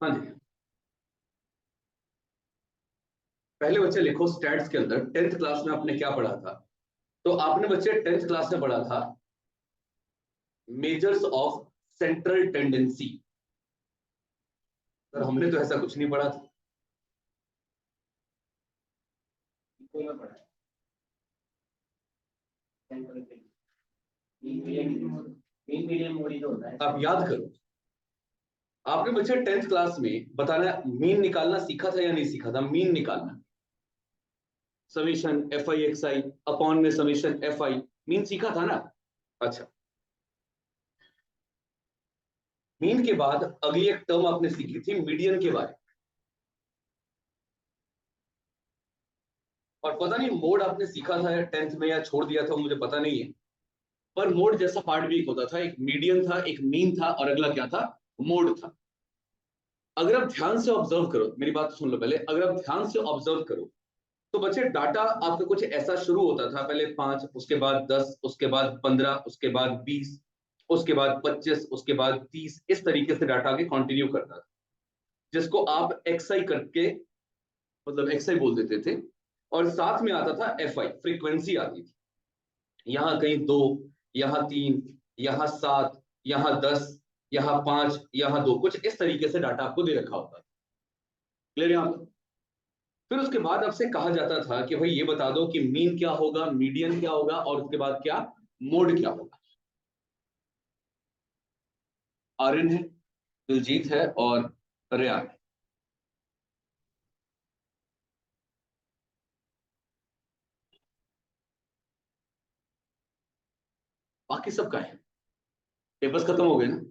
हाँ जी, पहले बच्चे लिखो स्टैट्स के अंदर 10th क्लास में आपने क्या पढ़ा था। तो आपने बच्चे 10th क्लास में पढ़ा था measures of central tendency. Sir हमने तो ऐसा कुछ नहीं पढ़ा था। आप याद करो, आपने बच्चे 10th क्लास में बताना मीन निकालना सीखा था या नहीं सीखा था। मीन निकालना, summation F I x I upon में समीशन एफ आई, मीन सीखा था ना। अच्छा, मीन के बाद अगली एक टर्म आपने सीखी थी मीडियन के बारे में। और पता नहीं मोड आपने सीखा था या 10th में या छोड़ दिया था, मुझे पता नहीं है। पर मोड जैसा पार्ट भी एक होता था, एक मीडियन था, एक मीन था, और अगला क्या था, मोड था। अगर आप ध्यान से ऑब्जर्व करो, मेरी बात सुन लो पहले, अगर आप ध्यान से ऑब्जर्व करो तो बच्चे डाटा आपका कुछ ऐसा शुरू होता था, पहले 5, उसके बाद 10, उसके बाद 15, उसके बाद 20, उसके बाद 25, उसके बाद 30, इस तरीके से डाटा आगे कंटिन्यू करता था, जिसको आप एक्सआई करके मतलब एक्सआई बोल देते थे। और साथ में आता था एफ आई, फ्रीक्वेंसी आती थी। यहाँ कहीं 2, यहाँ 3, यहाँ 7, यहाँ 10, यहाँ 5, यहाँ 2, कुछ इस तरीके से डाटा आपको दे रखा होता था। क्लियर यहाँ पर? फिर उसके बाद आपसे कहा जाता था कि भाई ये बता दो कि मीन क्या होगा, मीडियन क्या होगा, और उसके बाद क्या, मोड क्या होगा। आर्यन है, दिलजीत है और रेयान है। बाकी सब का है, पेपर्स खत्म हो गए ना,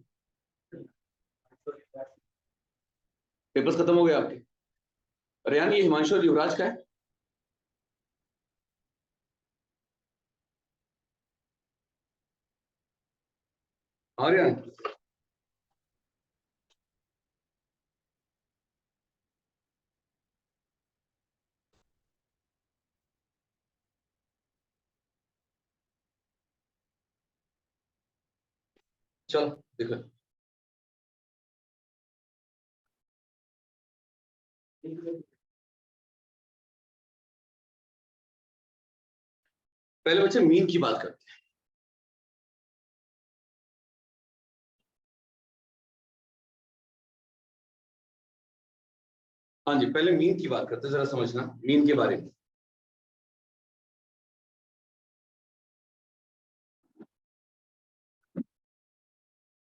पेपर्स खत्म हो गए आपके। रेयान, ये हिमांशु और युवराज का है। आर्यन, चलो देखो, पहले बच्चे मीन की बात करते हैं। हाँ जी, पहले मीन की बात करते हैं, जरा समझना मीन के बारे में।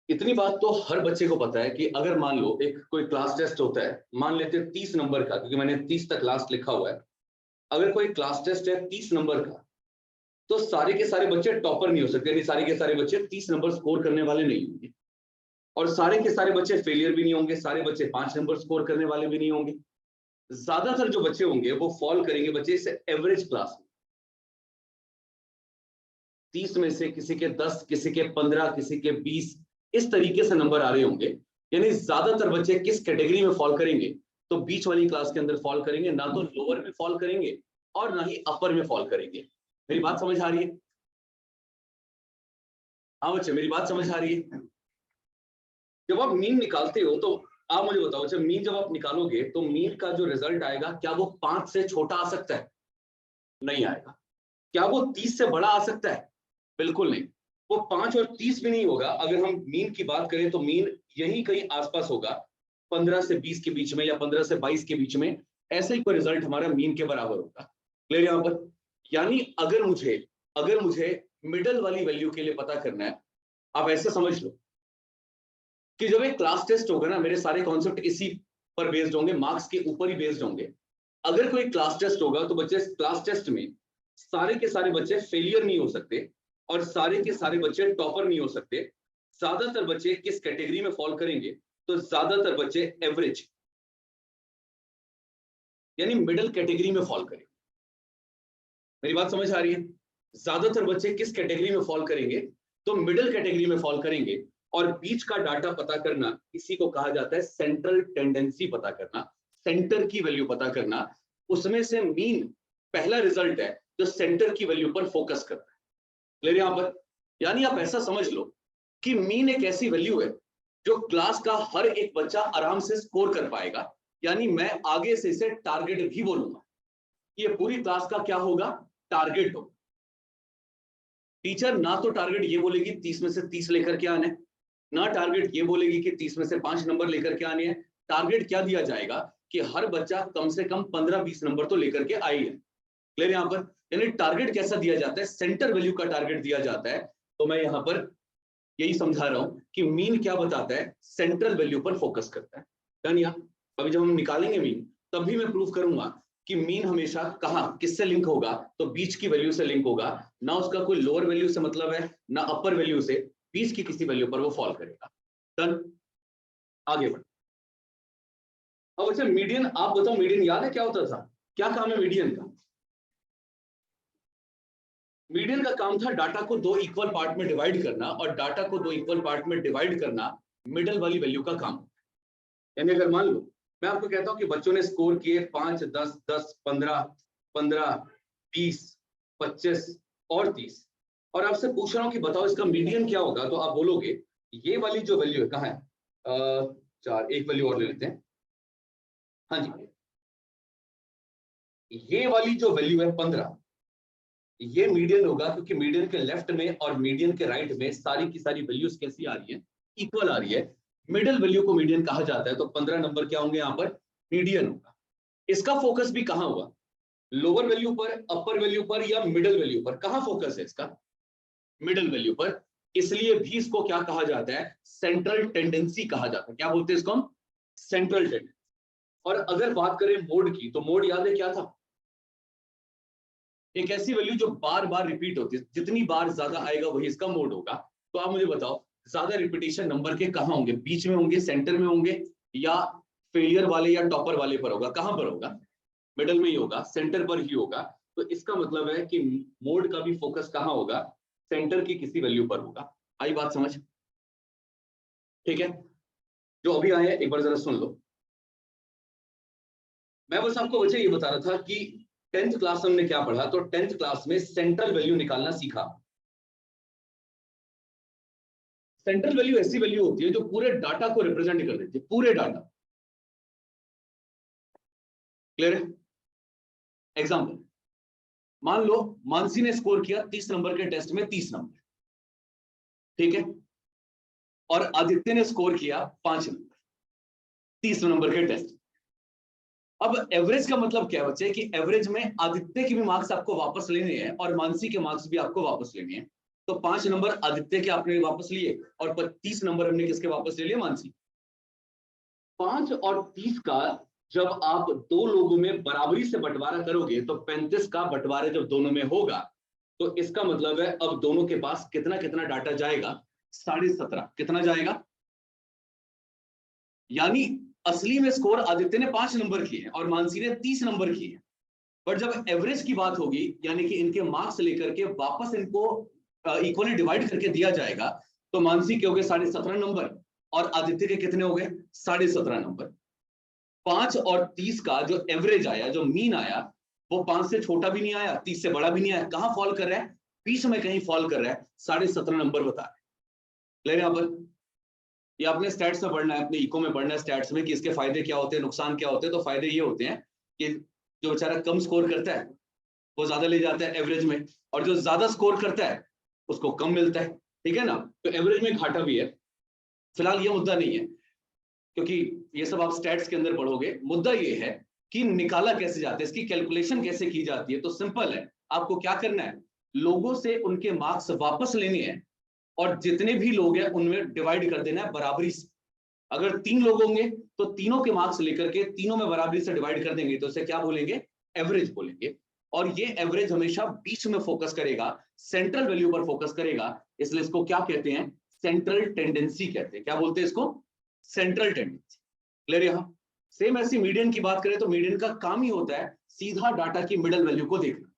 इतनी बात तो हर बच्चे को पता है कि अगर मान लो एक कोई क्लास टेस्ट होता है, मान लेते हैं 30 नंबर का, क्योंकि मैंने 30 तक लास्ट लिखा हुआ है। अगर कोई क्लास टेस्ट है 30 नंबर का, तो सारे के सारे बच्चे टॉपर नहीं हो सकते, यानी सारे के सारे बच्चे 30 नंबर स्कोर करने वाले नहीं होंगे। और सारे के सारे बच्चे फेलियर भी नहीं होंगे, सारे बच्चे 5 नंबर स्कोर करने वाले भी नहीं होंगे। ज्यादातर जो बच्चे होंगे वो फॉल करेंगे बच्चे इस एवरेज क्लास में। 30 में से किसी के 10, किसी के 15, किसी के 20, इस तरीके से नंबर आ रहे होंगे। यानी ज्यादातर बच्चे किस कैटेगरी में फॉल करेंगे, तो बीच वाली क्लास के अंदर फॉल करेंगे, ना तो लोअर में फॉल करेंगे और ना ही अपर में फॉल करेंगे। मेरी बात समझ आ रही है? हाँ बच्चे, मेरी बात समझ आ रही है? जब आप मीन निकालते हो तो आप मुझे बताओ, जब मीन जब आप निकालोगे तो मीन का जो रिजल्ट आएगा, क्या वो 5 से छोटा आ सकता है? नहीं आएगा। क्या वो 30 से बड़ा आ सकता है? बिल्कुल नहीं। वो 5 और 30 भी नहीं होगा। अगर हम मीन की बात करें तो मीन यही कहीं आसपास होगा, 15 से 20 के बीच में या 15 से 22 के बीच में। ऐसे ही कोई रिजल्ट हमारा मीन के बराबर होगा। क्लियर यहाँ पर? यानी अगर मुझे मिडल वाली वैल्यू के लिए पता करना है, आप ऐसे समझ लो कि जब एक क्लास टेस्ट होगा ना, मेरे सारे कॉन्सेप्ट इसी पर बेस्ड होंगे, मार्क्स के ऊपर ही बेस्ड होंगे। अगर कोई क्लास टेस्ट होगा तो बच्चे क्लास टेस्ट में सारे के सारे बच्चे फेलियर नहीं हो सकते और सारे के सारे बच्चे टॉपर नहीं हो सकते। ज्यादातर बच्चे किस कैटेगरी में फॉल करेंगे, तो ज्यादातर बच्चे एवरेज यानी मिडिल कैटेगरी में फॉल करेंगे। मेरी बात समझ आ रही है? ज्यादातर बच्चे किस कैटेगरी में फॉल करेंगे, तो मिडिल कैटेगरी में फॉल करेंगे। और बीच का डाटा पता करना, इसी को कहा जाता है सेंट्रल टेंडेंसी पता करना, सेंटर की वैल्यू पता करना। उसमें से मीन पहला रिजल्ट है जो सेंटर की वैल्यू पर फोकस करता है। क्लियर यहां पर? यानी आप ऐसा समझ लो कि मीन एक ऐसी वैल्यू है जो क्लास का हर एक बच्चा आराम से स्कोर कर पाएगा, यानी मैं आगे से इसे टारगेट भी बोलूंगा। ये पूरी क्लास का क्या होगा, टारगेट होगा। टीचर ना तो टारगेट ये बोलेगी 30 में से 30 लेकर के आने, ना टारगेट ये बोलेगी कि 30 में से 5 नंबर लेकर के आने हैं। टारगेट क्या दिया जाएगा कि हर बच्चा कम से कम 15-20 नंबर तो लेकर के आई है। क्लियर यहाँ पर? यानी टारगेट कैसा दिया जाता है, सेंटर वैल्यू का टारगेट दिया जाता है। तो मैं यहाँ पर यही समझा रहा हूं कि मीन क्या बताता है, सेंट्रल वैल्यू पर फोकस करता है। डन? या अभी जब हम निकालेंगे मीन तब भी मैं प्रूव करूंगा कि मीन हमेशा कहाँ किससे लिंक होगा, तो बीच की वैल्यू से लिंक होगा। ना उसका कोई लोअर वैल्यू से मतलब है, ना अपर वैल्यू से, बीच की किसी वैल्यू पर वो फॉल करेगा। डन? आगे बढ़। अब अच्छा मीडियन, आप बताओ मीडियन याद है क्या होता था, क्या काम है मीडियन का? मीडियन का काम था डाटा को दो इक्वल पार्ट में डिवाइड करना, और डाटा को दो इक्वल पार्ट में डिवाइड करना मिडल वाली वैल्यू का काम। यानी अगर मान लो मैं आपको कहता हूं कि बच्चों ने स्कोर किए 5, 10, 10, 15, 15, 20, 25 और 30, और आपसे पूछ रहा हूं कि बताओ इसका मीडियन क्या होगा, तो आप बोलोगे ये वाली जो वैल्यू है कहाँ है, 4, एक वैल्यू और ले लेते हैं। हाँ जी, ये वाली जो वैल्यू है 15, ये मीडियन होगा, क्योंकि मीडियन के लेफ्ट में और मीडियन के राइट में सारी की सारी वैल्यूज कैसी आ रही है, इक्वल आ रही है। मिडिल वैल्यू को मीडियन कहा जाता है। तो 15 नंबर क्या होंगे यहाँ पर, मीडियन होगा। इसका फोकस भी कहाँ हुआ, लोअर वैल्यू पर, अपर वैल्यू पर, या मिडिल वैल्यू पर? कहाँ फोकस है इसका, मिडिल वैल्यू पर। इसलिए भी इसको क्या कहा जाता है, सेंट्रल टेंडेंसी कहा जाता है। क्या बोलते हैं इसको हम, सेंट्रल टेंडेंसी। और अगर बात करें मोड की, तो मोड याद है क्या था, एक ऐसी वैल्यू जो बार बार रिपीट होती है, जितनी बार ज्यादा आएगा वही इसका मोड होगा। तो आप मुझे बताओ ज्यादा रिपीटेशन नंबर के कहाँ होंगे, बीच में होंगे, सेंटर में होंगे, या फेलियर वाले या टॉपर वाले पर होगा? कहाँ पर होगा, मिडल में ही होगा, सेंटर पर ही होगा। तो इसका मतलब है कि मोड का भी फोकस कहाँ होगा, सेंटर की किसी वैल्यू पर होगा। आई बात समझ? ठीक है, जो अभी आए हैं एक बार जरा सुन लो। मैं बस आपको वजह ये बता रहा था कि 10th क्लास में हमने क्या पढ़ा, तो 10th क्लास में सेंट्रल वैल्यू निकालना सीखा। सेंट्रल वैल्यू ऐसी वैल्यू होती है जो पूरे डाटा को रिप्रेजेंट कर देती है, पूरे डाटा। क्लियर है? एग्जांपल, मान लो मानसी ने स्कोर किया 30 नंबर के टेस्ट में 30 नंबर, ठीक है, और आदित्य ने स्कोर किया 5 नंबर 30 नंबर के टेस्ट। अब एवरेज का मतलब क्या है बच्चे, कि एवरेज में आदित्य के भी मार्क्स आपको वापस लेने हैं और मानसी के मार्क्स भी आपको वापस लेने हैं। तो 5 नंबर आदित्य के आपने वापस लिए, और 30 नंबर हमने किसके वापस ले लिए, मानसी। 5 और 30 का जब आप दो लोगों में बराबरी से बंटवारा करोगे, तो 35 का बंटवारा जब दोनों में होगा, तो इसका मतलब है अब दोनों के पास कितना कितना डाटा जाएगा, 17.5। कितना जाएगा, यानी असली में स्कोर आदित्य ने 5 नंबर किए हैं और मानसी ने 30 नंबर किए हैं। पर जब एवरेज की बात होगी, यानी कि इनके मार्क्स लेकर के वापस इनको इक्वली डिवाइड करके दिया जाएगा, तो मानसी के हो गए 17.5 नंबर और आदित्य के कितने हो गए, 17.5 नंबर। 5 और 30 का जो एवरेज आया, जो मीन आया, वो 5 से छोटा भी नहीं आया, 30 से बड़ा भी नहीं आया। कहां फॉल कर रहा है, बीच में कहीं फॉल कर रहा है, 17.5 नंबर बता रहे। क्लियर यहां पर? ये आपने स्टैट्स में पढ़ना है, अपने इको में पढ़ना है स्टैट्स में, कि इसके फायदे क्या होते हैं, नुकसान क्या होते हैं। तो फायदे ये होते हैं कि जो बेचारा कम स्कोर करता है वो ज्यादा ले जाता है एवरेज में, और जो ज्यादा स्कोर करता है उसको कम मिलता है। ठीक है ना? तो एवरेज में घाटा भी है। फिलहाल ये मुद्दा नहीं है, क्योंकि ये सब आप स्टैट्स के अंदर पढ़ोगे। मुद्दा ये है कि निकाला कैसे जाता है, इसकी कैलकुलेशन कैसे की जाती है। तो सिंपल है, आपको क्या करना है, लोगों से उनके मार्क्स वापस लेने हैं, और जितने भी लोग हैं उनमें डिवाइड कर देना है बराबरी से। अगर 3 लोग होंगे तो तीनों के मार्क्स लेकर के तीनों में बराबरी से डिवाइड कर देंगे, तो इसे क्या बोलेंगे, एवरेज बोलेंगे। और ये एवरेज हमेशा बीच में फोकस करेगा, सेंट्रल वैल्यू पर फोकस करेगा, इसलिए इसको क्या कहते हैं, सेंट्रल टेंडेंसी कहते हैं। क्या बोलते हैं इसको, सेंट्रल टेंडेंसी। क्लियर? यहां सेम ऐसी मीडियन की बात करें तो मीडियन का काम ही होता है सीधा डाटा की मिडल वैल्यू को देखना।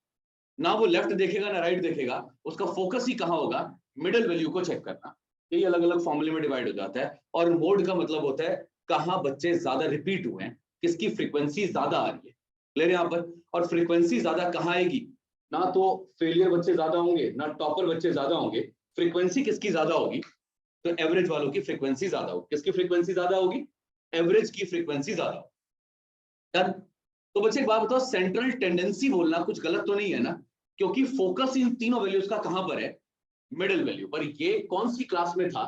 ना वो लेफ्ट देखेगा ना राइट देखेगा, उसका फोकस ही कहां होगा, मिडल वैल्यू को चेक करना। यही अलग अलग फॉर्मूले में डिवाइड हो जाता है। और मोड का मतलब होता है कहां बच्चे ज्यादा रिपीट हुए हैं, किसकी फ्रीक्वेंसी ज्यादा आ रही है। क्लियर यहां पर? और फ्रीक्वेंसी ज्यादा कहां आएगी, ना तो फेलियर बच्चे ज्यादा होंगे ना टॉपर बच्चे ज्यादा होंगे, फ्रीक्वेंसी किसकी ज्यादा होगी, तो एवरेज वालों की फ्रीक्वेंसी ज्यादा होगी। किसकी फ्रीक्वेंसी ज्यादा होगी? एवरेज की फ्रीक्वेंसी ज्यादा होगी। डन। तो बच्चे एक बात बताओ, सेंट्रल टेंडेंसी बोलना कुछ गलत तो नहीं है ना? क्योंकि फोकस इन तीनों वैल्यूज का कहां पर है? मिडिल वैल्यू पर। ये कौन सी क्लास में था?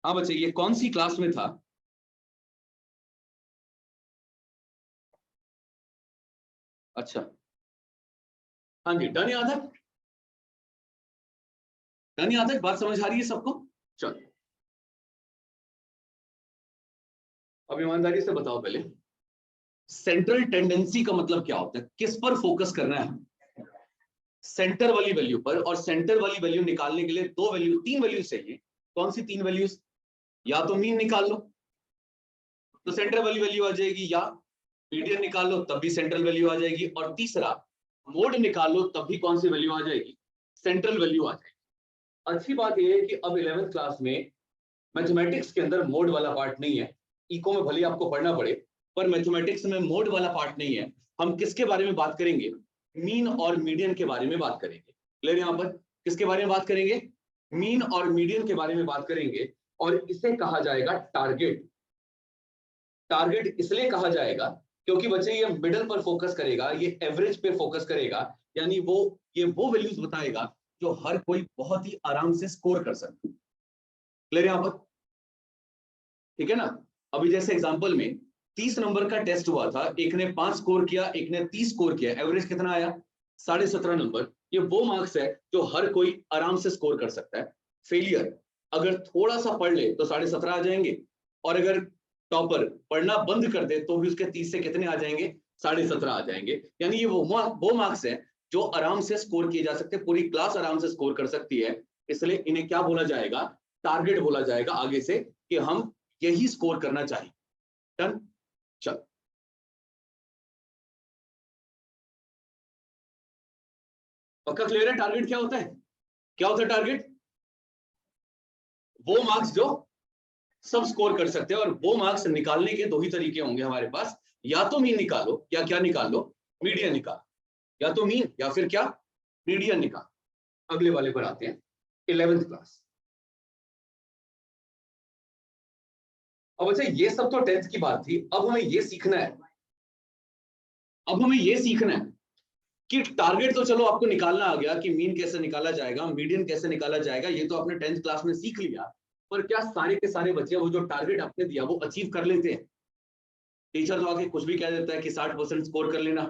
हाँ बच्चे, ये कौन सी क्लास में था? अच्छा, हाँ जी, डन याद है? डन याद है? बात समझ आ रही है सबको? चलो, अब ईमानदारी से बताओ पहले, सेंट्रल टेंडेंसी का मतलब क्या होता है? किस पर फोकस करना है? सेंटर वाली वैल्यू पर। और सेंटर वाली वैल्यू निकालने के लिए दो वैल्यू, तीन वैल्यू चाहिए। कौन सी तीन वैल्यूज? या तो मीन निकाल लो तो सेंटर वाली वैल्यू आ जाएगी, या मीडियन निकाल लो तब भी सेंट्रल वैल्यू आ जाएगी, और तीसरा मोड निकाल लो तब भी कौन सी वैल्यू आ जाएगी? सेंट्रल वैल्यू आ जाएगी। अच्छी बात यह है कि अब 11th क्लास में मैथमेटिक्स के अंदर मोड वाला पार्ट नहीं है। इको में भले आपको पढ़ना पड़े, पर मैथमेटिक्स में मोड वाला पार्ट नहीं है। हम किसके बारे में बात करेंगे? मीन और मीडियन के बारे में बात करेंगे। क्लियर? यहाँ पर किसके बारे में बात करेंगे? मीन और मीडियन के बारे में बात करेंगे। और इसे कहा जाएगा टारगेट। टारगेट इसलिए कहा जाएगा क्योंकि बच्चे ये मिडल पर फोकस करेगा, ये एवरेज पे फोकस करेगा, यानी वो वैल्यूज बताएगा जो हर कोई बहुत ही आराम से स्कोर कर सकता है। क्लियर यहाँ पर? ठीक है ना? अभी जैसे एग्जांपल में 30 नंबर का टेस्ट हुआ था, एक ने 5 स्कोर किया, एक ने 30 स्कोर किया, एवरेज कितना आया? 17.5 नंबर। ये वो मार्क्स है जो हर कोई आराम से स्कोर कर सकता है। फेलियर अगर थोड़ा सा पढ़ ले तो 17.5 आ जाएंगे, और अगर टॉपर पढ़ना बंद कर दे तो भी उसके 30 से कितने आ जाएंगे? 17.5 आ जाएंगे। यानी ये वो मार्क्स है जो आराम से स्कोर किए जा सकते हैं, पूरी क्लास आराम से स्कोर कर सकती है। इसलिए इन्हें क्या बोला जाएगा? टारगेट बोला जाएगा आगे से, कि हम यही स्कोर करना चाहिए। डन? चल, पक्का क्लियर है टारगेट क्या होता है? क्या होता है टारगेट? वो मार्क्स जो सब स्कोर कर सकते हैं। और वो मार्क्स निकालने के दो ही तरीके होंगे हमारे पास, या तो मीन निकालो, या क्या निकाल लो? मीडियन निकाल। या तो मीन या फिर क्या? मीडियन निकाल। अगले वाले पर आते हैं, 11th क्लास। अब अच्छा, ये सब तो 10th की बात थी। अब हमें ये सीखना है, अब हमें ये सीखना है कि टारगेट तो चलो आपको निकालना आ गया कि मीन कैसे निकाला जाएगा, मीडियन कैसे निकाला जाएगा, ये तो आपने 10th क्लास में सीख लिया। पर क्या सारे के सारे बच्चे वो जो टारगेट आपने दिया वो अचीव कर लेते हैं? टीचर तो आके कुछ भी कह देता है कि 60% स्कोर कर लेना,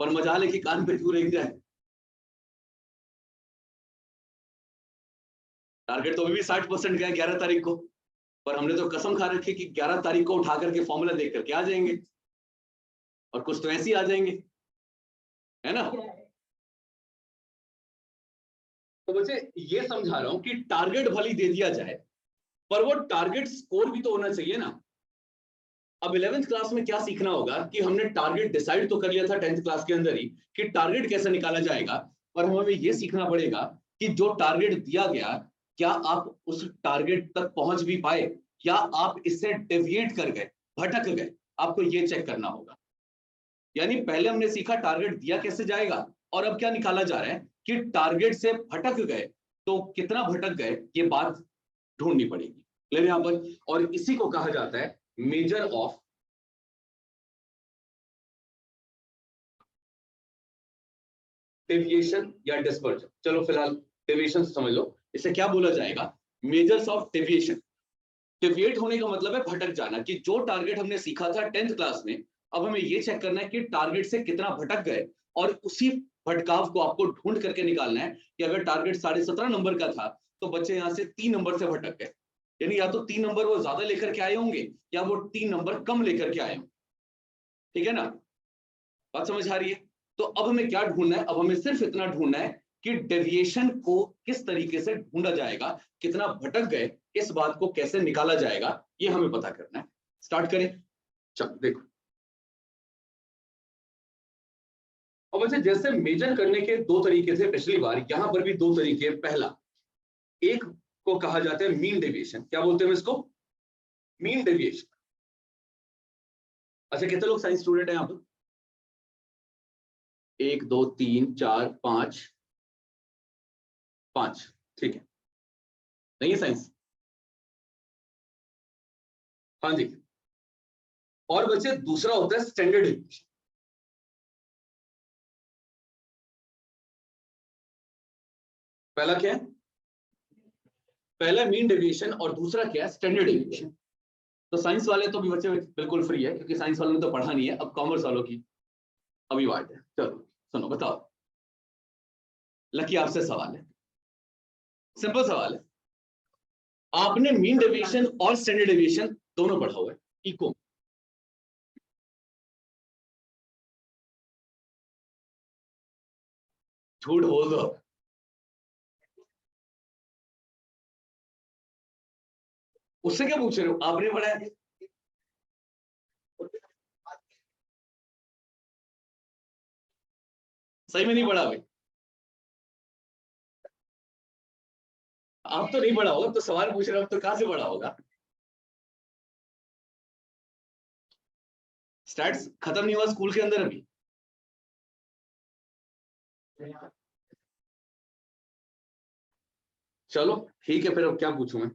पर मजाल है कि कान पे क्यों रह जाए। टारगेट तो अभी भी 60% गया 11 तारीख को, पर हमने तो कसम खा रखी कि 11 तारीख को उठा करके फॉर्मूला देख करके आ जाएंगे, और कुछ तो ऐसे ही आ जाएंगे, है ना? तो बच्चे ये समझा रहा हूं कि टारगेट भले दे दिया जाए, पर वो टारगेट स्कोर भी तो होना चाहिए ना। अब 11th क्लास में क्या सीखना होगा कि हमने टारगेट डिसाइड तो कर लिया था 10th क्लास के अंदर ही कि टारगेट कैसे निकाला जाएगा, पर हमें ये सीखना पड़ेगा कि जो टारगेट दिया गया, क्या आप उस टारगेट तक पहुंच भी पाए, या आप इससे डेविएट कर गए, भटक गए। आपको ये चेक करना होगा। यानी पहले हमने सीखा टारगेट दिया कैसे जाएगा, और अब क्या निकाला जा रहा है कि टारगेट से भटक गए तो कितना भटक गए, ये बात ढूंढनी पड़ेगी। क्लियर यहां पर? और इसी को कहा जाता है मेजर ऑफ डेविएशन या डिस्पर्जन। चलो फिलहाल डेविएशन समझ लो, इसे क्या बोला जाएगा? Measures of deviation. डेविएट होने का मतलब है भटक जाना, कि जो टारगेट हमने सीखा था 10th क्लास में, अब हमें ये चेक करना है कि टारगेट से कितना भटक गए, और उसी भटकाव को आपको ढूंढ करके निकालना है कि अगर टारगेट 17.5 नंबर का था तो बच्चे यहाँ से 3 नंबर से भटक गए, यानी या तो 3 नंबर वो ज्यादा लेकर के आए होंगे, या वो 3 नंबर कम लेकर के आए होंगे। ठीक है ना? बात समझ आ रही है? तो अब हमें क्या ढूंढना है? अब हमें सिर्फ इतना ढूंढना है कि डेविएशन को किस तरीके से ढूंढा जाएगा, कितना भटक गए, इस बात को कैसे निकाला जाएगा, ये हमें पता करना है। स्टार्ट करें? चलो देखो, अब अच्छा, जैसे मेजर करने के दो तरीके थे पिछली बार, यहां पर भी दो तरीके। पहला, एक को कहा जाता है मीन डेविएशन। क्या बोलते हैं इसको? Mean deviation. अच्छा, कितने लोग साइंस स्टूडेंट हैं यहाँ पर? 1 2 3 4 5 5। ठीक है। नहीं है साइंस? हाँ जी। और बच्चे दूसरा होता है स्टैंडर्ड डेविएशन। पहला क्या है? पहला मीन डेविएशन और दूसरा क्या है? Standard deviation. तो साइंस वाले तो भी बच्चे बिल्कुल फ्री है, क्योंकि साइंस वालों ने तो पढ़ा नहीं है। अब कॉमर्स वालों की अभी बात है। चलो सुनो, बताओ। लकी आपसे सवाल है, सिंपल सवाल है। आपने मीन डेविएशन और स्टैंडर्ड डेविएशन दोनों पढ़ा हुआ है इको। झूठ बोल दो। उससे क्या पूछ रहे हो? आपने पढ़ा है? सही में नहीं पढ़ा भाई? आप तो नहीं पढ़ा होगा, तो सवाल पूछ रहे हो तो कहां से पढ़ा होगा? स्टैट्स खत्म नहीं हुआ स्कूल के अंदर अभी? चलो ठीक है, फिर अब क्या पूछूं मैं?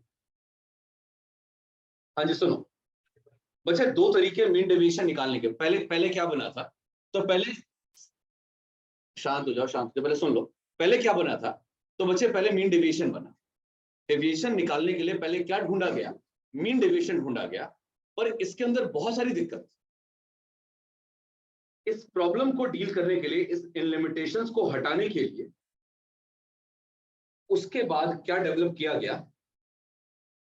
हाँ जी सुनो, बच्चे दो तरीके मीन डेविएशन निकालने के। पहले पहले क्या बना था? तो पहले शांत हो जाओ, शांत हो जाओ, पहले सुन लो। पहले क्या बना था? तो बच्चे पहले मीन डेविएशन बना। डेविएशन निकालने के लिए पहले क्या ढूंढा गया? मीन डेविएशन ढूंढा गया। पर इसके अंदर बहुत सारी दिक्कत। इस प्रॉब्लम को डील करने के लिए, इस इन लिमिटेशंस को हटाने के लिए, उसके बाद क्या डेवलप किया गया?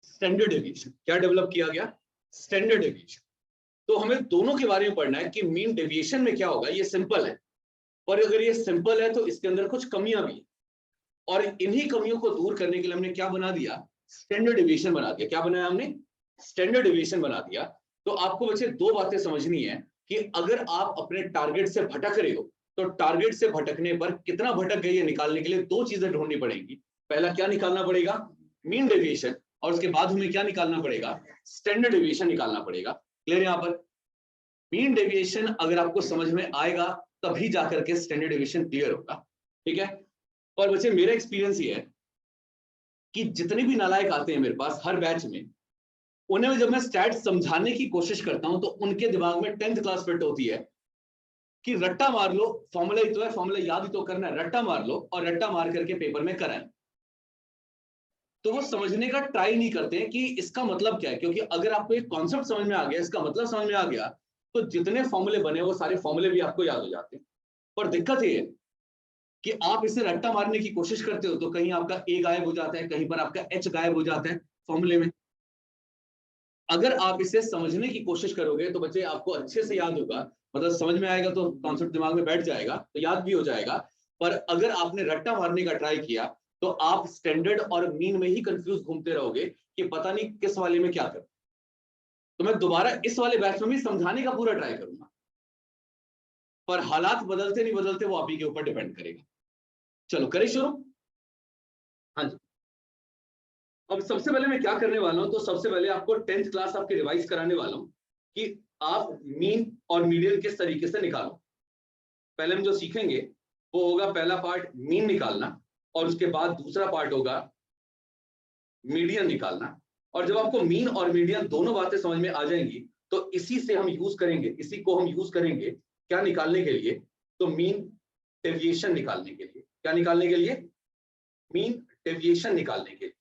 Standard deviation. क्या डेवलप किया गया? Standard deviation. तो हमें दोनों के बारे में पढ़ना है कि मीन डेविएशन में क्या होगा। ये सिंपल है, पर अगर ये सिंपल है तो इसके अंदर कुछ कमियां भी हैं। और इन्हीं कमियों को दूर करने के लिए हमने क्या बना दिया? स्टैंडर्ड डेविएशन बना दिया। क्या बनाया हमने? स्टैंडर्ड डेविएशन बना दिया। तो आपको बच्चे दो बातें समझनी है कि अगर आप अपने टारगेट से भटक रहे हो, तो टारगेट से भटकने पर कितना भटक गए ये निकालने के लिए दो चीजें ढूंढनी पड़ेगी। पहला क्या निकालना पड़ेगा? Mean deviation. और उसके बाद हमें क्या निकालना पड़ेगा? स्टैंडर्ड डेविएशन निकालना पड़ेगा। क्लियर है यहाँ पर? मीन डेविएशन अगर आपको समझ में आएगा तभी जाकर के स्टैंडर्ड डेविएशन क्लियर होगा। ठीक है? और बच्चे मेरा एक्सपीरियंस ये है कि जितने भी नालायक आते हैं मेरे पास हर बैच में, उन्हें जब मैं स्टैट्स समझाने की कोशिश करता हूं तो उनके दिमाग में 10th क्लास फिट होती है कि रट्टा मार लो, फॉर्मूला ही तो है, फॉर्मूला याद ही तो करना है, रट्टा मार लो और रट्टा मार करके पेपर में कराएं। तो वो समझने का ट्राई नहीं करते हैं कि इसका मतलब क्या है। क्योंकि अगर आपको एक कॉन्सेप्ट समझ में आ गया, इसका मतलब समझ में आ गया, तो जितने फॉर्मूले बने वो सारे फॉर्मूले भी आपको याद हो जाते हैं। पर दिक्कत ये है कि आप इसे रट्टा मारने की कोशिश करते हो तो कहीं आपका ए गायब हो जाता है, कहीं पर आपका एच गायब हो जाता है फॉर्मूले में। अगर आप इसे समझने की कोशिश करोगे तो बच्चे आपको अच्छे से याद होगा, मतलब समझ में आएगा तो कॉन्सेप्ट दिमाग में बैठ जाएगा, तो याद भी हो जाएगा। पर अगर आपने रट्टा मारने का ट्राई किया तो आप स्टैंडर्ड और मीन में ही कंफ्यूज घूमते रहोगे कि पता नहीं किस वाले में क्या करूं। तो मैं दोबारा इस वाले बैच में भी समझाने का पूरा ट्राई करूंगा, पर हालात बदलते नहीं बदलते वो आप ही के ऊपर डिपेंड करेगा। चलो करें शुरू। हाँ जी। अब सबसे पहले मैं क्या करने वाला हूं, तो सबसे पहले आपको 10th क्लास आपके रिवाइज कराने वाला हूं कि आप मीन और मीडियन किस तरीके से निकालो। पहले हम जो सीखेंगे वो होगा, पहला पार्ट मीन निकालना, और उसके बाद दूसरा पार्ट होगा मीडियन निकालना। और जब आपको मीन और मीडियन दोनों बातें समझ में आ जाएंगी तो इसी से हम यूज करेंगे, इसी को हम यूज करेंगे क्या निकालने के लिए? तो मीन डेविएशन निकालने के लिए। क्या निकालने के लिए? मीन डेविएशन निकालने के लिए।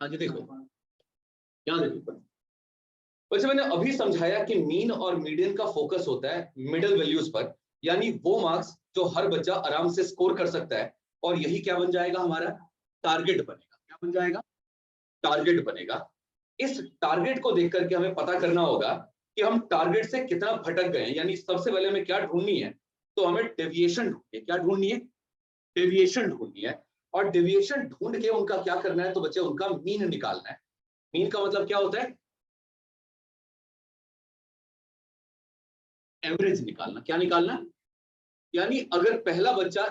हाँ जी देखो, यहाँ देखो वैसे मैंने अभी समझाया कि मीन और मीडियन का फोकस होता है मिडिल वैल्यूज पर, यानी वो मार्क्स जो हर बच्चा आराम से स्कोर कर सकता है। और यही क्या बन जाएगा? हमारा टारगेट बनेगा। क्या बन जाएगा? टारगेट बनेगा। इस टारगेट को देख करके हमें पता करना होगा कि हम टारगेट से कितना भटक गए हैं। यानी सबसे पहले हमें क्या ढूंढनी है? तो हमें डेविएशन ढूंढनी है। क्या ढूंढनी है? डेविएशन ढूंढनी है। और डेविएशन ढूंढ के उनका क्या करना है? तो बच्चे उनका मीन निकालना है। मीन का मतलब क्या होता है? एवरेज निकालना। क्या निकालना? यानी अगर पहला बच्चा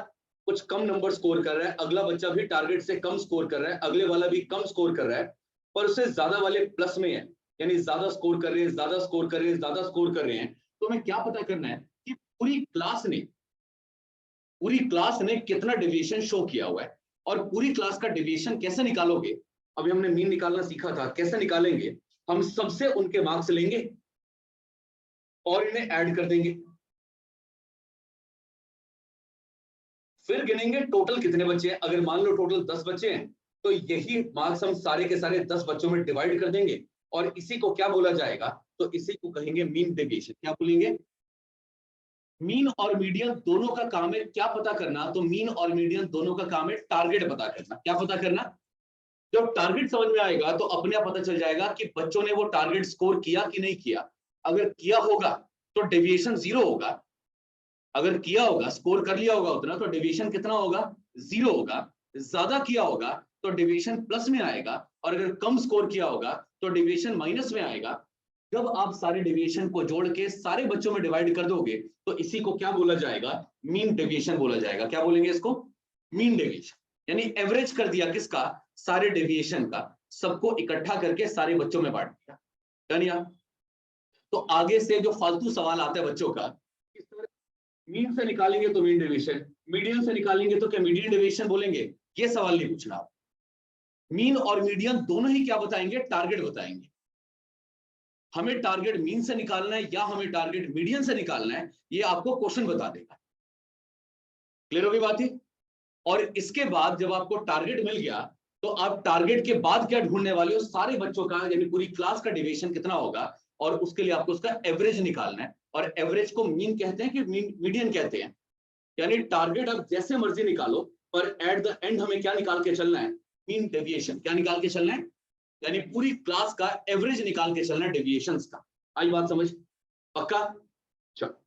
कुछ कम नंबर स्कोर कर रहा है, अगला बच्चा भी टारगेट से कम स्कोर कर रहा है, अगले वाला भी कम स्कोर कर रहा है, पर उससे ज्यादा वाले प्लस में है, यानी ज्यादा स्कोर कर रहे हैं, ज्यादा स्कोर कर रहे हैं, ज्यादा स्कोर कर रहे हैं, तो हमें क्या पता करना है कि पूरी क्लास ने पूरी क्लास ने कितना डेविएशन शो किया हुआ है और पूरी क्लास का डेविएशन कैसे निकालोगे। अभी हमने मीन निकालना सीखा था, कैसे निकालेंगे, हम सबसे उनके मार्क्स लेंगे और इन्हें ऐड कर देंगे, फिर गिनेंगे टोटल कितने बच्चे हैं। अगर मान लो टोटल 10 बच्चे हैं तो यही मार्क्स हम सारे के सारे 10 बच्चों में डिवाइड कर देंगे और इसी को क्या बोला जाएगा, तो इसी को कहेंगे मीन डेविएशन। क्या बोलेंगे, मीन और मीडियन दोनों का काम है क्या पता करना, तो मीन और मीडियन दोनों का काम है टारगेट पता करना। क्या पता करना, जब टारगेट समझ में आएगा तो अपने आप पता चल जाएगा कि बच्चों ने वो टारगेट स्कोर किया कि नहीं किया। अगर किया होगा तो डेविएशन 0 होगा, अगर किया होगा स्कोर कर लिया होगा उतना तो डेविएशन कितना होगा, 0 होगा। ज्यादा किया होगा तो डेविएशन प्लस में आएगा और अगर कम स्कोर किया होगा तो डेविएशन माइनस में आएगा। जब आप सारे डेविएशन को जोड़ के सारे बच्चों में डिवाइड कर दोगे तो इसी को क्या बोला जाएगा, मीन डेविएशन बोला जाएगा। क्या बोलेंगे इसको, मीन डेविएशन, यानी एवरेज कर दिया किसका, सारे डेविएशन का, सबको इकट्ठा करके सारे बच्चों में बांट दिया। डन या? तो आगे से जो फालतू सवाल आता है बच्चों का, मीन से निकालेंगे तो मीन डेविएशन, मीडियन से निकालेंगे तो क्या मीडियन डेविएशन बोलेंगे, ये सवाल नहीं पूछना आप। मीन और मीडियन दोनों ही क्या बताएंगे, टारगेट बताएंगे। हमें टारगेट मीन से निकालना है या हमें टारगेट मीडियन से निकालना है, ये आपको क्वेश्चन बता देगा। क्लियर होगी बात ही। और इसके बाद जब आपको टारगेट मिल गया तो आप टारगेट के बाद क्या ढूंढने वाले हो, सारे बच्चों का यानी पूरी क्लास का डेविएशन कितना होगा और उसके लिए आपको उसका एवरेज निकालना है। और एवरेज को मीन कहते हैं कि मीडियन कहते हैं, यानी टारगेट आप जैसे मर्जी निकालो पर एट द एंड हमें क्या निकाल के चलना है, मीन डेविएशन। क्या निकाल के चलना है, यानी पूरी क्लास का एवरेज निकाल के चलना है डेविएशंस का। आई बात समझ, पक्का? चलो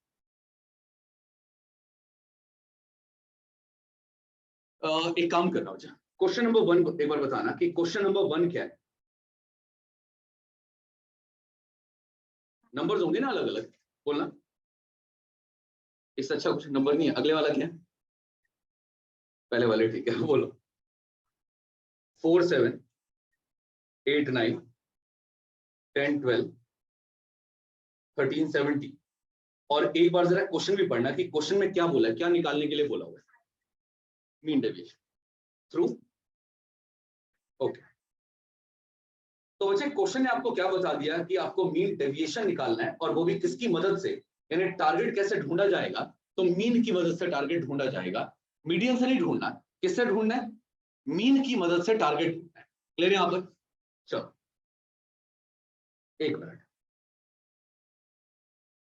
एक काम कर रहा हूं, क्वेश्चन नंबर 1 एक बार बताना कि क्वेश्चन नंबर 1 क्या है। नंबर्स होंगे ना अलग अलग, बोलना। इससे अच्छा कुछ नंबर नहीं है। अगले वाला क्या है, पहले वाले ठीक है, बोलो। 4 7 8 9 10 12 13 17। और एक बार जरा क्वेश्चन भी पढ़ना कि क्वेश्चन में क्या बोला है, क्या निकालने के लिए बोला हुआ है, मीन डेविएशन थ्रू। ओके, तो बच्चे क्वेश्चन ने आपको क्या बता दिया कि आपको मीन डेविएशन निकालना है और वो भी किसकी मदद से, यानी टारगेट कैसे ढूंढा जाएगा, तो मीन की मदद से टारगेट ढूंढा जाएगा। मीडियन से नहीं ढूंढना, किससे ढूंढना है, मीन की मदद से टारगेट ढूंढना है। क्लियर है यहाँ पर? चलो एक मिनट,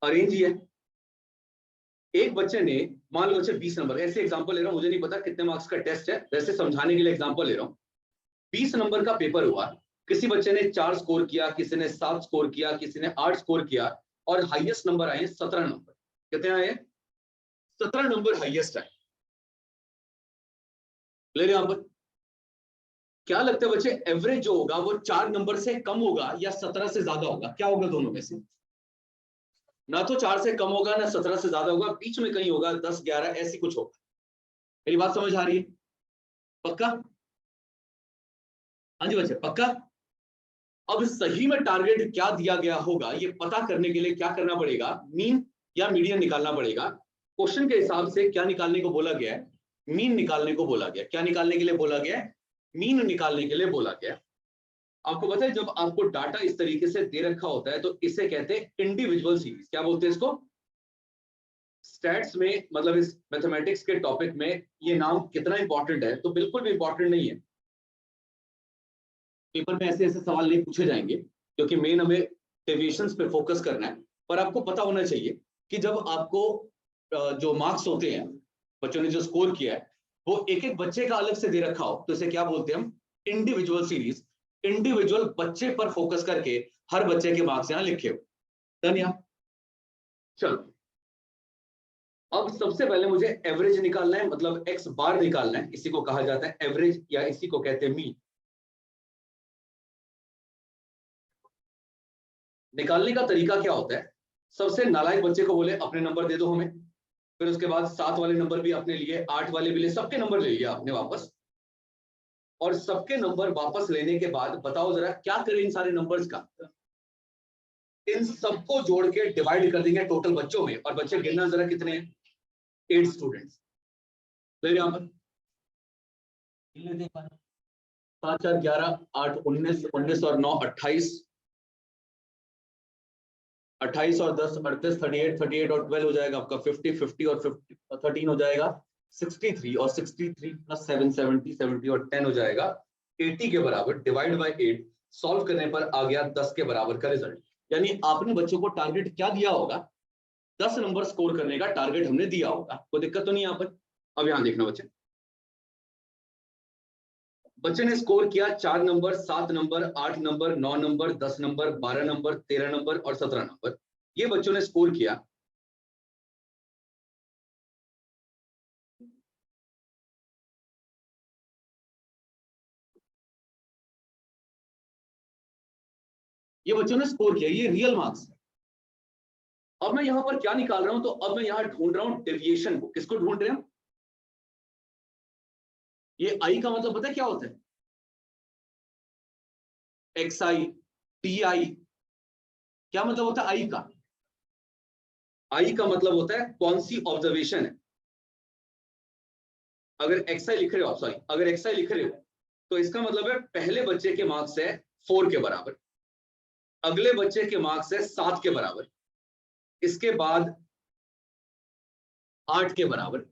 अरेंज ही है। एक बच्चे ने, मान लो बच्चे 20 नंबर, ऐसे एग्जांपल ले रहा हूं, मुझे नहीं पता कितने मार्क्स का टेस्ट है, वैसे समझाने के लिए एग्जांपल ले रहा हूं। 20 नंबर का पेपर हुआ, किसी बच्चे ने 4 स्कोर किया, किसी ने 7 स्कोर किया, किसी ने 8 स्कोर किया और हाईएस्ट नंबर आए 17 नंबर। कितने आए, 17 नंबर हाईएस्ट आए। ले रहे यहाँ पर क्या लगता है बच्चे, एवरेज जो होगा वो 4 नंबर से कम होगा या 17 से ज्यादा होगा, क्या होगा दोनों में से? ना तो 4 से कम होगा ना 17 से ज्यादा होगा, बीच में कहीं होगा, 10 11 ऐसी कुछ होगा। मेरी बात समझ आ रही है, पक्का? हाँ जी बच्चे, पक्का? अब सही में टारगेट क्या दिया गया होगा ये पता करने के लिए क्या करना पड़ेगा, मीन या मीडियन निकालना पड़ेगा। क्वेश्चन के हिसाब से क्या निकालने को बोला गया है, मीन निकालने को बोला गया। क्या निकालने के लिए बोला गया है, मीन निकालने के लिए बोला गया। आपको पता है जब आपको डाटा इस तरीके से दे रखा होता है तो इसे कहते हैं इंडिविजुअल सीरीज। क्या बोलते हैं इसको, स्टैट्स में, मतलब इस मैथमेटिक्स के टॉपिक में ये नाम कितना इंपॉर्टेंट है, तो बिल्कुल भी इंपॉर्टेंट नहीं है। पेपर में ऐसे ऐसे सवाल नहीं पूछे जाएंगे क्योंकि मेन हमें डेविएशंस पे फोकस करना है। पर आपको पता होना चाहिए कि जब आपको जो मार्क्स होते हैं, बच्चों ने जो स्कोर किया है वो एक एक बच्चे का अलग से दे रखा हो तो इसे क्या बोलते हैं हम, इंडिविजुअल सीरीज। इंडिविजुअल बच्चे पर फोकस करके हर बच्चे के मार्क्स यहाँ लिखे हो। डन या? चलो अब सबसे पहले मुझे एवरेज निकालना है, मतलब एक्स बार निकालना है। इसी को कहा जाता है एवरेज या इसी को कहते हैं मीन। निकालने का तरीका क्या होता है, सबसे नालायक बच्चे को बोले अपने नंबर दे दो हमें, फिर उसके बाद 7 वाले नंबर भी अपने लिए, 8 वाले भी लिए, सबके नंबर ले लिया आपने वापस। और सबके नंबर वापस लेने के बाद बताओ जरा क्या करें इन सारे नंबर्स का, इन सबको जोड़ के डिवाइड कर देंगे टोटल बच्चों में। और बच्चे गिनना जरा कितने हैं, 8 स्टूडेंट्स। फिर यहाँ पर 5 4 11 8 19 19 और 9 28 28 और 10 38 38 38 और 12 हो जाएगा आपका 50 50 और 50 13 हो जाएगा 63 और 63 प्लस 7 70 70 और 10 हो जाएगा 80 के बराबर। डिवाइड बाय 8 सॉल्व करने पर आ गया 10 के बराबर का रिजल्ट। यानी आपने बच्चों को टारगेट क्या दिया होगा, 10 नंबर स्कोर करने का टारगेट हमने दिया होगा। कोई दिक्कत तो नहीं यहाँ पर। अब यहाँ देखना बच्चे, बच्चे ने स्कोर किया 4 number, 7 number, 8 number, 9 number, 10 number, 12 number, 13 number और 17 नंबर। ये बच्चों ने स्कोर किया। ये बच्चों ने स्कोर किया, ये रियल मार्क्स है। अब मैं यहां पर क्या निकाल रहा हूं, तो अब मैं यहां ढूंढ रहा हूं डेविएशन को। किसको ढूंढ रहे हैं? ये आई का मतलब पता है क्या होता है? X I, T I. क्या मतलब होता है आई का? आई का मतलब होता है कौन सी ऑब्जर्वेशन है। अगर एक्स आई लिख रहे हो, सॉरी, अगर एक्स आई लिख रहे हो तो इसका मतलब है पहले बच्चे के मार्क्स है 4 के बराबर, अगले बच्चे के मार्क्स है 7 के बराबर, इसके बाद 8 के बराबर।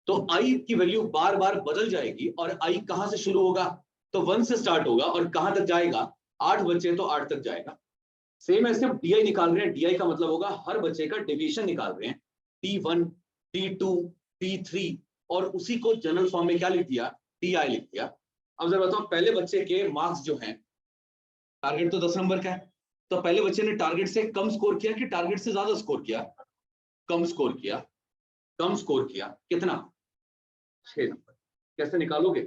तो आई की वैल्यू बार बार बदल जाएगी और आई कहां से शुरू होगा? तो 1 से स्टार्ट होगा और कहां तक जाएगा? 8 बच्चे तो 8 तक जाएगा। सेम ऐसे डीआई निकाल रहे हैं, डीआई का मतलब होगा हर बच्चे का डेविएशन निकाल रहे हैं, T1 T2 T3 और उसी को जनरल फॉर्म में क्या लिख दिया? TI लिख दिया। अब जरा बताओ, पहले बच्चे के मार्क्स जो हैं, टारगेट तो 10 नंबर का है, तो पहले बच्चे ने टारगेट से कम स्कोर किया कि टारगेट से ज्यादा स्कोर किया? कम स्कोर किया। कम स्कोर किया कितना? 6 नंबर। कैसे निकालोगे?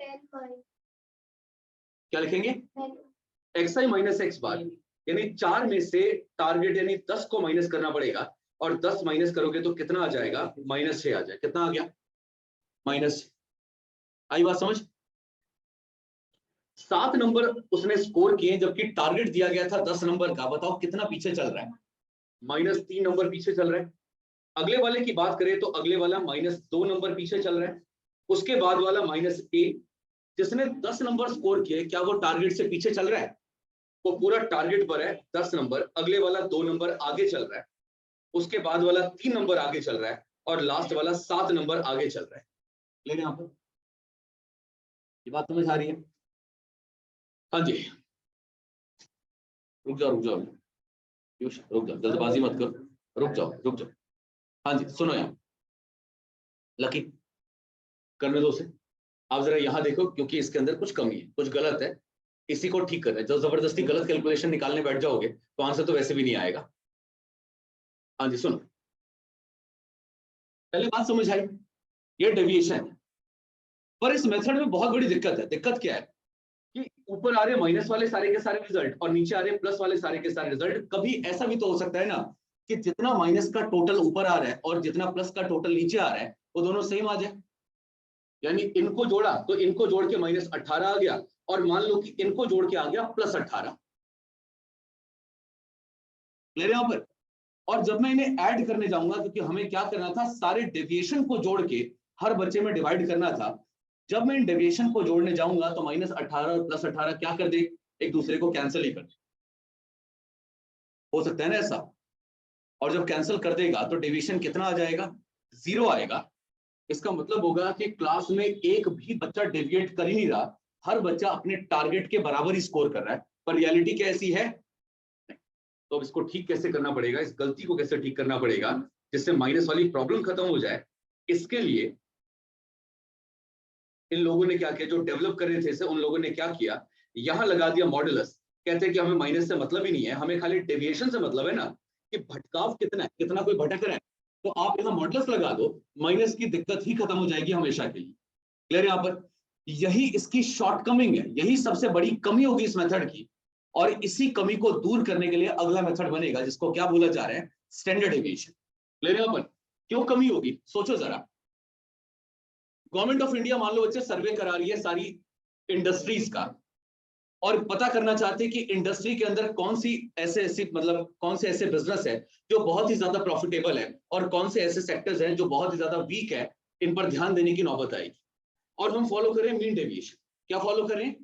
10 क्या लिखेंगे? एक्स आई माइनस एक्स बार, यानी 4 में से टारगेट यानी 10 को माइनस करना पड़ेगा और 10 माइनस करोगे तो कितना आ जाएगा? -6 आ जाएगा। कितना आ गया? -6। आई बात समझ? 7 नंबर उसने स्कोर किए जबकि टारगेट दिया गया था 10 नंबर का। बताओ कितना पीछे चल रहा है? -3 नंबर पीछे चल रहा है। अगले वाले की बात करें तो अगले वाला -2 नंबर पीछे चल रहा है। उसके बाद वाला -1। जिसने 10 नंबर स्कोर किए, क्या वो टारगेट से पीछे चल रहा है? वो पूरा टारगेट पर है 10 नंबर। अगले वाला 2 नंबर आगे चल रहा है, उसके बाद वाला 3 नंबर आगे चल रहा है और लास्ट वाला 7 नंबर आगे चल रहा है। लेकिन यहाँ पर ये बात समझ आ रही है? हाँ जी। रुक जाओ रुक जाओ रुक जाओ, जल्दबाजी मत करो, रुक जाओ रुक जाओ। हाँ जी सुनो, यहाँ लकी करने दो उसे। आप जरा यहाँ देखो, क्योंकि इसके अंदर कुछ कमी है, कुछ गलत है, इसी को ठीक करना है। जब जबरदस्ती गलत कैलकुलेशन निकालने बैठ जाओगे तो आंसर तो वैसे भी नहीं आएगा। हाँ जी सुनो, पहले बात समझ आई, ये डेविएशन है। पर इस मेथड में बहुत बड़ी दिक्कत है। दिक्कत क्या है कि ऊपर आ रहे माइनस वाले सारे के सारे रिजल्ट और नीचे आ रहे प्लस वाले सारे के सारे रिजल्ट। कभी ऐसा भी तो हो सकता है ना कि जितना माइनस का टोटल ऊपर आ रहा है और जितना प्लस का टोटल नीचे आ रहा है वो दोनों सेम आ जाए। यानी इनको जोड़ा तो इनको जोड़ के -18 आ गया और मान लो कि इनको जोड़ के आ गया +18। क्लियर यहाँ पर? और जब मैं इन्हें ऐड करने जाऊंगा, क्योंकि हमें क्या करना था, सारे डेविएशन को जोड़ के हर बच्चे में डिवाइड करना था। जब मैं इन डेविएशन को जोड़ने जाऊंगा तो -18 और +18 क्या कर दे? एक दूसरे को कैंसिल ही कर दे। हो सकता है ना ऐसा? और जब कैंसिल कर देगा तो डेविएशन कितना आ जाएगा? 0 आएगा। इसका मतलब होगा कि क्लास में एक भी बच्चा डेविएट कर ही नहीं रहा, हर बच्चा अपने टारगेट के बराबर ही स्कोर कर रहा है। पर रियलिटी कैसी है? तो अब इसको ठीक कैसे करना पड़ेगा, इस गलती को कैसे ठीक करना पड़ेगा जिससे माइनस वाली प्रॉब्लम खत्म हो जाए? इसके लिए इन लोगों ने क्या किया, जो डेवलप कर रहे थे इसे, उन लोगों ने क्या किया, यहां लगा दिया मॉडुलस। कहते हैं कि हमें माइनस से मतलब ही नहीं है, हमें खाली डेविएशन से मतलब है ना, कि भटकाव कितना है, कितना कोई भटक रहा है। तो आप यहाँ मॉडुलस लगा दो, माइनस की दिक्कत ही खत्म हो जाएगी हमेशा के लिए। क्लियर? यहाँ पर यही इसकी शॉर्टकमिंग है, यही सबसे बड़ी कमी होगी इस मेथड की। और इसी कमी को दूर करने के लिए अगला मेथड बनेगा जिसको क्या बोला जा रहा है? Standard deviation. क्लियर? यहाँ पर क्यों कमी होगी सोचो जरा। गवर्नमेंट ऑफ इंडिया मान लो बच्चे सर्वे करा रही है सारी इंडस्ट्रीज का, और पता करना चाहते हैं कि इंडस्ट्री के अंदर कौन सी ऐसे मतलब कौन से ऐसे बिजनेस है जो बहुत ही ज्यादा प्रॉफिटेबल है और कौन से ऐसे सेक्टर्स हैं जो बहुत ही ज्यादा वीक है, इन पर ध्यान देने की नौबत आएगी। और हम फॉलो करें मीन डेविएशन। क्या फॉलो करें?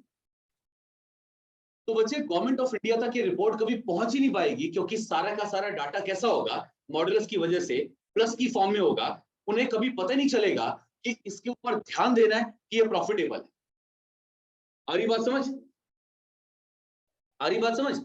तो बच्चे गवर्नमेंट ऑफ इंडिया तक ये रिपोर्ट कभी पहुंच ही नहीं पाएगी, क्योंकि सारा का सारा डाटा कैसा होगा, मॉडल्स की वजह से प्लस की फॉर्म में होगा। उन्हें कभी पता नहीं चलेगा कि इसके ऊपर ध्यान देना है कि ये प्रॉफिटेबल है। आ रही बात समझ? आ रही बात समझ?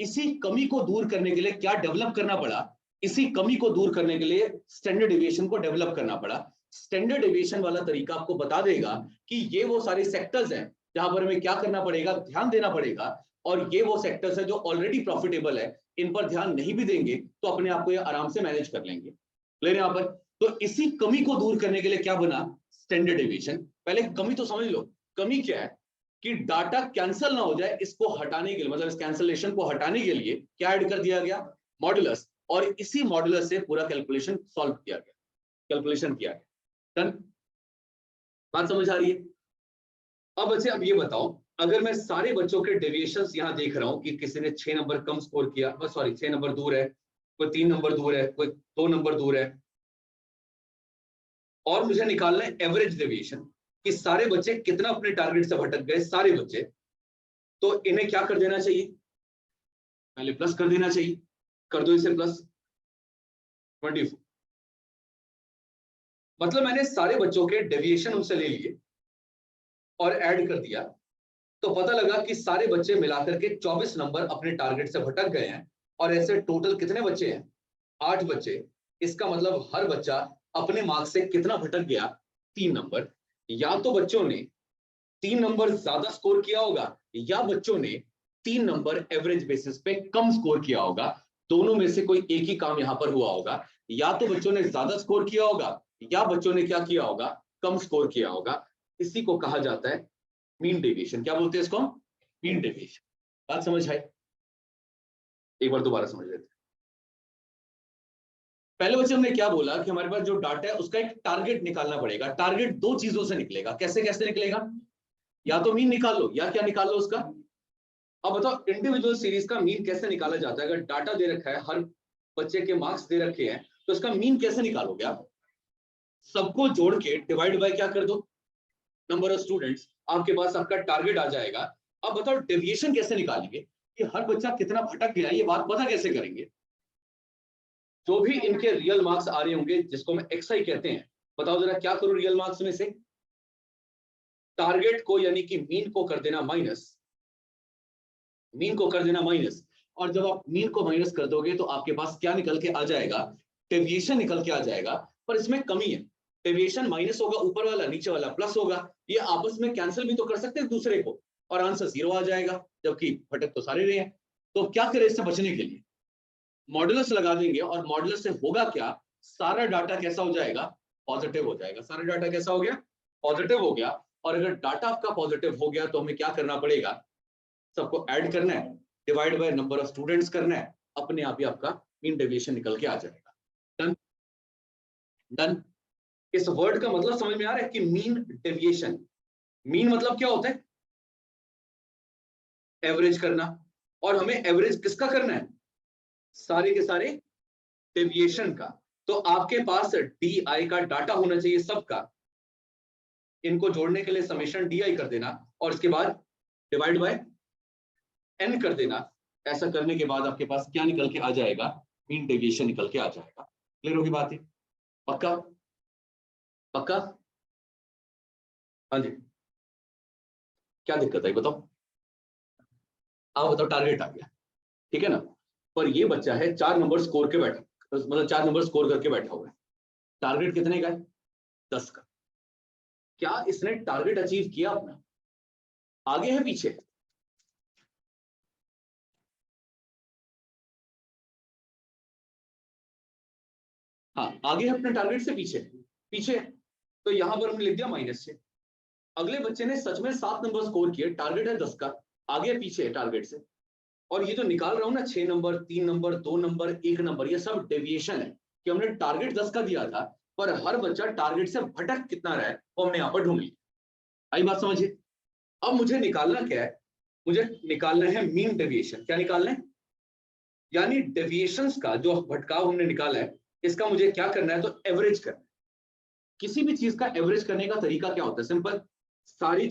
इसी कमी को दूर करने के लिए क्या डेवलप करना पड़ा? इसी कमी को दूर करने के लिए स्टैंडर्ड डेविएशन को डेवलप करना पड़ा। स्टैंडर्ड डेविएशन वाला तरीका आपको बता देगा कि ये वो सारे सेक्टर्स हैं जहां पर हमें क्या करना पड़ेगा, ध्यान देना पड़ेगा, और ये वो सेक्टर्स है जो ऑलरेडी प्रॉफिटेबल है, इन पर ध्यान नहीं भी देंगे तो अपने आप को ये आराम से मैनेज कर लेंगे। क्लियर यहाँ पर? तो इसी कमी को दूर करने के लिए क्या बना? Standard deviation. पहले कमी तो समझ लो, कमी क्या है कि डाटा कैंसिल ना हो जाए, इसको हटाने के लिए, मतलब इस कैंसिलेशन को हटाने के लिए क्या ऐड कर दिया गया? मॉडुलस। और इसी मॉडुलस से पूरा कैलकुलेशन सॉल्व किया गया, कैलकुलेशन किया गया। डन? बात समझ आ रही है? अब बच्चे अब ये बताओ, अगर मैं सारे बच्चों के डेविएशंस यहां देख रहा हूं कि किसी ने 6 नंबर कम स्कोर किया, सॉरी 6 नंबर दूर है, कोई 3 नंबर दूर है, कोई 2 नंबर दूर है, और मुझे निकालना है एवरेज डेविएशन कि सारे बच्चे कितना अपने टारगेट से भटक गए, सारे बच्चे, तो इन्हें क्या कर देना चाहिए? पहले प्लस कर देना चाहिए। कर दो इसे प्लस 24। मतलब मैंने सारे बच्चों के डेविएशन उनसे ले लिए और ऐड कर दिया, तो पता लगा कि सारे बच्चे मिलाकर के 24 नंबर अपने टारगेट से भटक गए हैं। और ऐसे टोटल कितने बच्चे हैं? 8 बच्चे। इसका मतलब हर बच्चा अपने मार्क्स से कितना भटक गया? 3 नंबर। या तो बच्चों ने 3 नंबर ज्यादा स्कोर किया होगा, या बच्चों ने 3 नंबर एवरेज बेसिस पे कम स्कोर किया होगा। दोनों में से कोई एक ही काम यहां पर हुआ होगा। या तो बच्चों ने ज्यादा स्कोर किया होगा, या बच्चों ने क्या किया होगा? कम स्कोर किया होगा। इसी को कहा जाता है मीन डेविएशन। क्या बोलते हैं इसको? Mean deviation. बात समझ आई? एक बार दोबारा समझ लेते हैं। पहले बच्चे हमने क्या बोला कि हमारे पास जो डाटा है उसका एक टारगेट निकालना पड़ेगा। टारगेट दो चीजों से निकलेगा। कैसे कैसे निकलेगा? या तो मीन निकाल लो, या क्या निकाल लो उसका। अब बताओ इंडिविजुअल सीरीज का मीन कैसे निकाला जाता है? अगर डाटा दे रखा है, हर बच्चे के मार्क्स दे रखे हैं, तो इसका मीन कैसे निकालोगे आप? सबको जोड़ के डिवाइड बाय क्या कर दो? Number of students. आपके पास आपका टारगेट आ जाएगा। अब बताओ डेविएशन कैसे निकालेंगे कि हर बच्चा कितना भटक गया, ये बात पता कैसे करेंगे? जो भी इनके रियल मार्क्स आ रहे होंगे, जिसको हम एक्सआई कहते हैं, बताओ जरा क्या करूं रियल मार्क्स में से? टारगेट को यानी कि मीन को कर देना माइनस, मीन को कर देना माइनस। और जब आप मीन को माइनस कर दोगे तो आपके पास क्या निकल के आ जाएगा? डेविएशन निकल के आ जाएगा। पर इसमें कमी है, डेविएशन माइनस होगा, ऊपर वाला, नीचे वाला प्लस होगा। ये आपस में कैंसिल भी तो कर सकते हैं दूसरे को, और आंसर 0 आ जाएगा, जबकि भटक तो सारे रहे हैं। तो क्या करें इससे बचने के लिए? मॉडुलस लगा देंगे, और मॉडुलस से होगा क्या? सारा डाटा कैसा हो जाएगा? पॉजिटिव हो जाएगा। सारा डाटा कैसा हो गया? पॉजिटिव हो गया। और अगर डाटा आपका पॉजिटिव हो गया तो हमें क्या करना पड़ेगा? सबको ऐड करना है, divide by number of students करना है, अपने आप ही आपका मीन डेविएशन निकल के आ जाएगा। डन? डन? इस वर्ड का मतलब समझ में आ रहा है कि मीन डेविएशन, मीन मतलब क्या होता है? एवरेज करना। और हमें एवरेज किसका करना है? सारे के सारे डेविएशन का। तो आपके पास डी आई का डाटा होना चाहिए सबका। इनको जोड़ने के लिए समेशन डी आई कर देना, और इसके बाद डिवाइड बाय एन कर देना। ऐसा करने के बाद आपके पास क्या निकल के आ जाएगा? मीन डेविएशन निकल के आ जाएगा। क्लियर होगी बात? पक्का? पक्का? हाँ जी। क्या दिक्कत है बताओ? आप बताओ। टारगेट आ गया, ठीक है ना? पर ये बच्चा है 4 नंबर स्कोर के बैठा, मतलब 4 नंबर स्कोर करके बैठा हुआ है। टारगेट कितने का है? 10 का। क्या इसने टारगेट अचीव किया अपना? आगे है पीछे? हाँ, आगे है अपने टारगेट से, पीछे? पीछे। तो यहां पर हमने लिख दिया -6। अगले बच्चे ने सच में 7 नंबर स्कोर किए, टारगेट है 10 का, आगे पीछे है टारगेट से। और ये जो निकाल रहा हूं ना, 6 नंबर, 3 नंबर, 2 नंबर, 1 नंबर, ये सब डेविएशन है कि हमने टारगेट 10 का दिया था, पर हर बच्चा टारगेट से भटक कितना रहा है वो हमने यहाँ पर ढूंढ लिया। आई बात समझिए? अब मुझे निकालना क्या है? मुझे निकालना है मीन डेविएशन। क्या निकालना है? यानी डेविएशंस का जो भटकाव हमने निकाला है, इसका मुझे क्या करना है? तो एवरेज करना है। किसी भी चीज का एवरेज करने का तरीका क्या होता है? सिंपल, सारी